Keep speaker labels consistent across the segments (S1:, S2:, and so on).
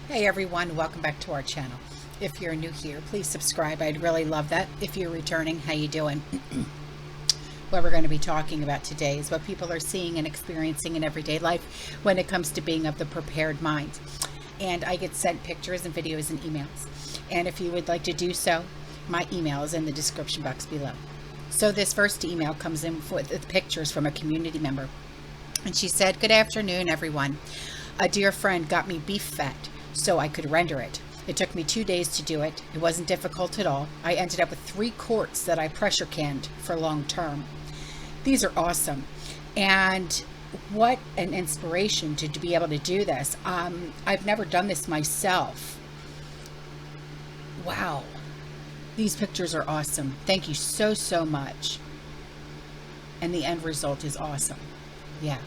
S1: Hey everyone, welcome back to our channel. If you're new here, please subscribe. I'd really love that. If you're returning, how you doing? What we're going to be talking about today is what people are seeing and experiencing in everyday life when it comes to being of the prepared mind. And I get sent pictures and videos and emails. And if you would like to do so, my email is in the description box below. So this first email comes in with pictures from a community member. And she said, "Good afternoon, everyone. A dear friend got me beef fat so I could render it. It took me 2 days to do it. It wasn't difficult at all. I ended up with 3 quarts that I pressure canned for long term. These are awesome. And what an inspiration to be able to do this. I've never done this myself. Wow. These pictures are awesome. Thank you so, so much. And the end result is awesome. Yeah.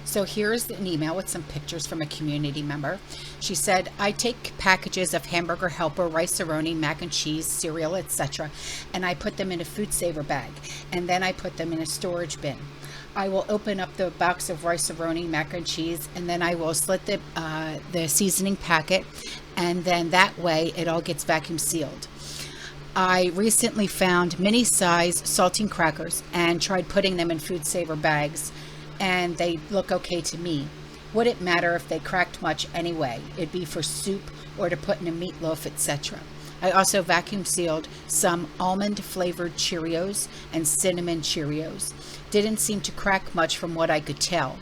S1: So here's an email with some pictures from a community member. She said, "I take packages of Hamburger Helper, Rice-A-Roni, mac and cheese, cereal, etc. and I put them in a food saver bag, and then I put them in a storage bin. I will open up the box of Rice-A-Roni, mac and cheese, and then I will slit the seasoning packet, and then that way it all gets vacuum sealed. I recently found mini size saltine crackers and tried putting them in food saver bags, and they look okay to me. Would it matter if they cracked much anyway? It'd be for soup or to put in a meatloaf, etc. I also vacuum sealed some almond flavored Cheerios and cinnamon Cheerios. Didn't seem to crack much from what I could tell.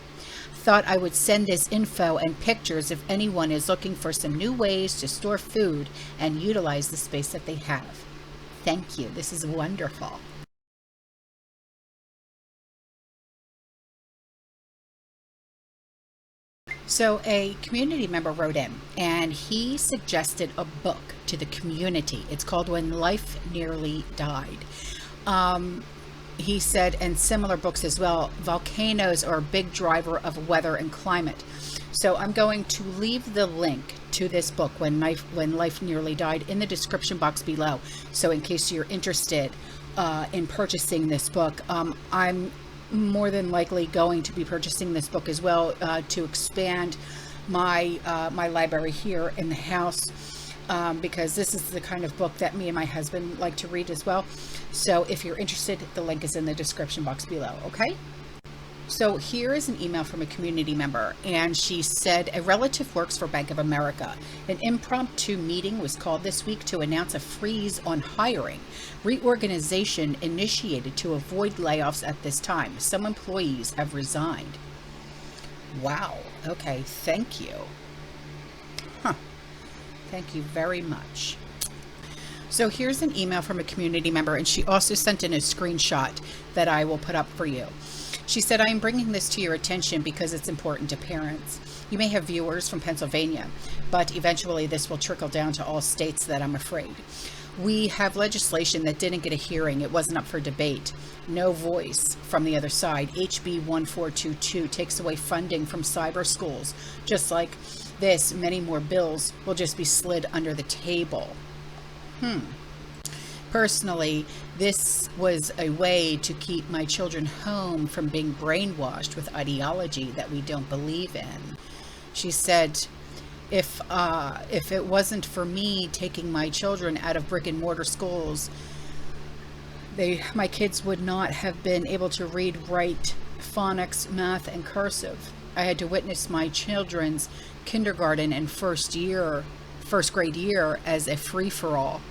S1: Thought I would send this info and pictures if anyone is looking for some new ways to store food and utilize the space that they have. Thank you. This is wonderful." So a community member wrote in and he suggested a book to the community. It's called When Life Nearly Died. He said, and similar books as well, volcanoes are a big driver of weather and climate. So I'm going to leave the link to this book, When Life Nearly Died, in the description box below. So in case you're interested in purchasing this book, I'm more than likely going to be purchasing this book as well to expand my my library here in the house, because this is the kind of book that me and my husband like to read as well. So if you're interested, the link is in the description box below. Okay. So here is an email from a community member, and she said, "A relative works for Bank of America. An impromptu meeting was called this week to announce a freeze on hiring. Reorganization initiated to avoid layoffs at this time. Some employees have resigned." Wow. Okay. Thank you. Huh. Thank you very much. So here's an email from a community member, and she also sent in a screenshot that I will put up for you. She said, "I am bringing this to your attention because it's important to parents. You may have viewers from Pennsylvania, but eventually this will trickle down to all states that I'm afraid. We have legislation that didn't get a hearing. It wasn't up for debate. No voice from the other side. HB 1422 takes away funding from cyber schools. Just like this, many more bills will just be slid under the table." Personally, this was a way to keep my children home from being brainwashed with ideology that we don't believe in. She said, if it wasn't for me taking my children out of brick and mortar schools, my kids would not have been able to read, write, phonics, math, and cursive. I had to witness my children's kindergarten and first grade year as a free-for-all.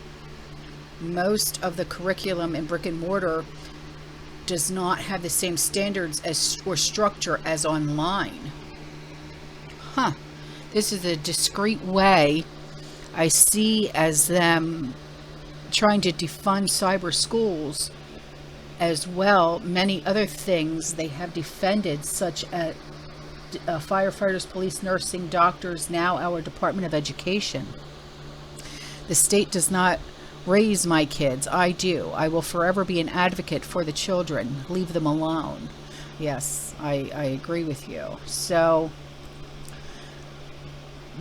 S1: Most of the curriculum in brick and mortar does not have the same standards or structure as online. This is a discrete way I see as them trying to defund cyber schools as well. Many other things they have defended, such as firefighters, police, nursing, doctors, now our Department of Education. The state does not raise my kids. I do. I will forever be an advocate for the children. Leave them alone. Yes, I agree with you. So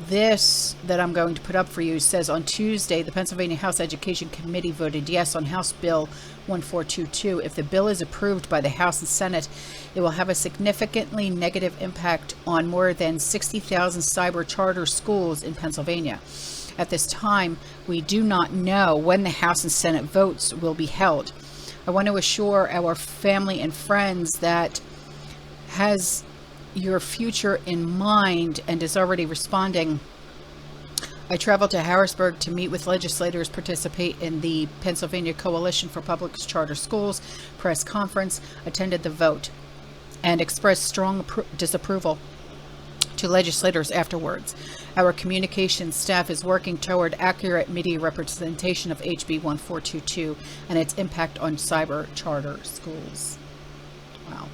S1: this that I'm going to put up for you says on Tuesday, the Pennsylvania House Education Committee voted yes on House Bill 1422. If the bill is approved by the House and Senate, it will have a significantly negative impact on more than 60,000 cyber charter schools in Pennsylvania. At this time, we do not know when the House and Senate votes will be held. I want to assure our family and friends that has your future in mind and is already responding. I traveled to Harrisburg to meet with legislators, participate in the Pennsylvania Coalition for Public Charter Schools press conference, attended the vote, and expressed strong disapproval to legislators afterwards. Our communications staff is working toward accurate media representation of HB 1422 and its impact on cyber charter schools. Wow.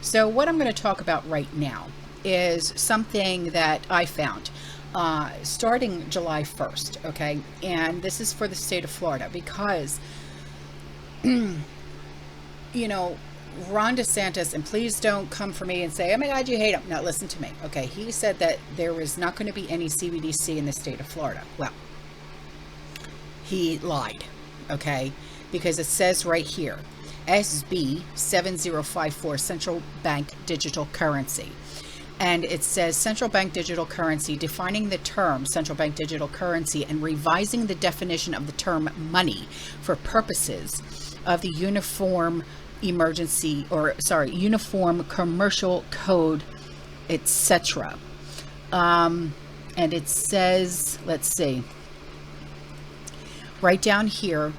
S1: So what I'm going to talk about right now is something that I found starting July 1st, okay? And this is for the state of Florida because, you know, Ron DeSantis, and please don't come for me and say, oh my God, you hate him. No, listen to me. Okay, he said that there was not going to be any CBDC in the state of Florida. Well, he lied, okay? Because it says right here, SB 7054, Central Bank Digital Currency. And it says central bank digital currency, defining the term central bank digital currency and revising the definition of the term money for purposes of the Uniform Commercial Code, etc. And it says, let's see, right down here,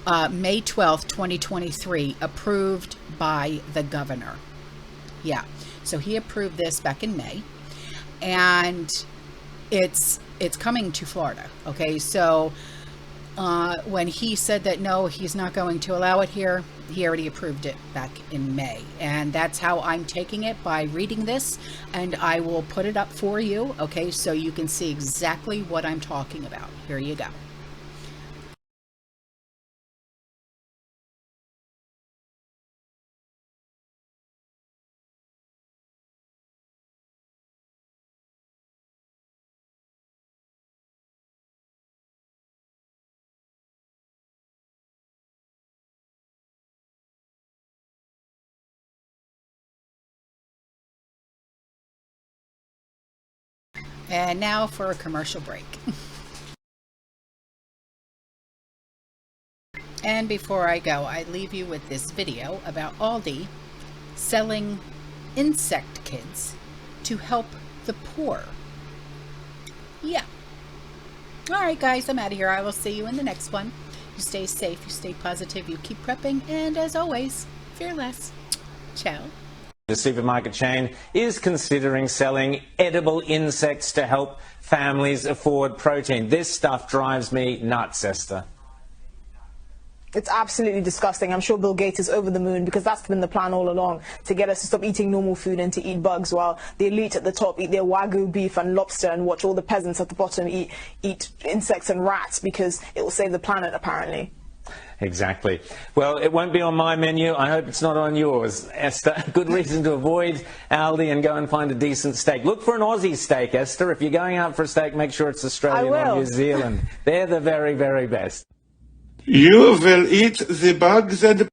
S1: May 12th, 2023, approved by the governor. Yeah, so he approved this back in May, and it's coming to Florida. Okay, so when he said that no, he's not going to allow it here, he already approved it back in May. And that's how I'm taking it, by reading this, and I will put it up for you, okay, so you can see exactly what I'm talking about. Here you go. And now for a commercial break. And before I go, I leave you with this video about Aldi selling insect kits to help the poor. Yeah. All right, guys, I'm out of here. I will see you in the next one. You stay safe, you stay positive, you keep prepping, and as always, fearless. Ciao.
S2: The supermarket chain is considering selling edible insects to help families afford protein. This stuff drives me nuts, Esther.
S3: It's absolutely disgusting. I'm sure Bill Gates is over the moon, because that's been the plan all along, to get us to stop eating normal food and to eat bugs, while the elite at the top eat their Wagyu beef and lobster and watch all the peasants at the bottom eat insects and rats, because it will save the planet, apparently.
S2: Exactly. Well, it won't be on my menu. I hope it's not on yours, Esther. Good reason to avoid Aldi and go and find a decent steak. Look for an Aussie steak, Esther. If you're going out for a steak, make sure it's Australian or New Zealand. They're the very, very best.
S4: You will eat the bugs and the